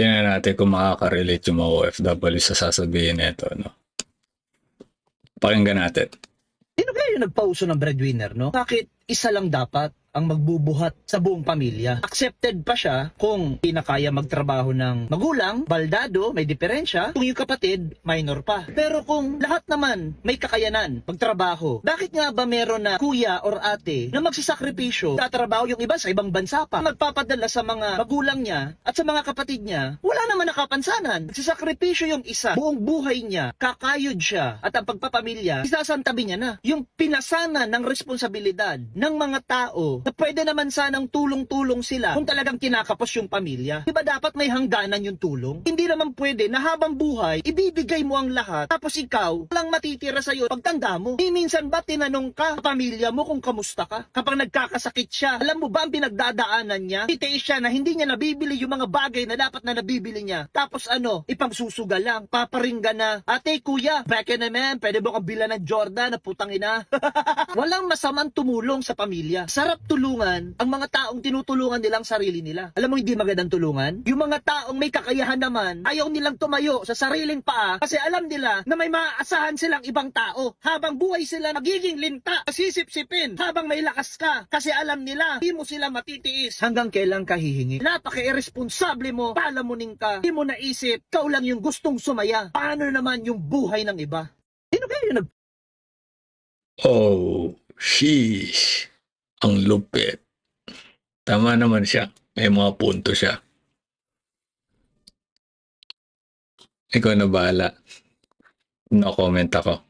Tingnan natin kung makaka-relate yung mga OFW sa sasabihin nito, no? Pakinggan natin. Sino kaya yung nagpauso ng breadwinner, no? Bakit isa lang dapat ang magbubuhat sa buong pamilya? Accepted pa siya kung hindi na kaya magtrabaho ng magulang, baldado, may diferensya, kung yung kapatid, minor pa. Pero kung lahat naman may kakayanan magtrabaho, bakit nga ba meron na kuya or ate na magsisakripisyo, tatrabaho yung iba sa ibang bansa pa, magpapadala sa mga magulang niya at sa mga kapatid niya, wala naman nakapansanan. Magsisakripisyo yung isa, buong buhay niya, kakayod siya, at ang pagpapamilya, isasantabi niya na. Yung pinasana ng responsibilidad ng mga tao na pwede naman sanang tulong-tulong sila kung talagang kinakapos yung pamilya. Diba dapat may hangganan yung tulong? Hindi naman pwede na habang buhay, ibibigay mo ang lahat, tapos ikaw, walang matitira sa'yo pagtanda mo. Minsan ba tinanong ka sa pamilya mo kung kamusta ka? Kapag nagkakasakit siya, alam mo ba ang pinagdadaanan niya? Titiis siya na hindi niya nabibili yung mga bagay na dapat na nabibili niya. Tapos ipangsusugal lang, paparinggan na, ate, kuya, back in naman, pwede mo kang bilan ng Jordan na putang ina. Walang masamang tumulong sa pamilya. Sarap tulungan ang mga taong tinutulungan nilang sarili nila. Alam mo hindi magandang tulungan? Yung mga taong may kakayahan naman, ayaw nilang tumayo sa sariling paa kasi alam nila na may maaasahan silang ibang tao. Habang buhay sila magiging linta, sisip-sipin habang may lakas ka kasi alam nila hindi mo sila matitiis hanggang kailan ka hihingi. Napaka-irresponsable mo, palamunin ka, hindi mo naisip, ikaw lang yung gustong sumaya. Paano naman yung buhay ng iba? Sino kaya yung Oh, sheesh. Ang lupit. Tama naman siya. May mga punto siya. Ikaw na bahala. No comment ako.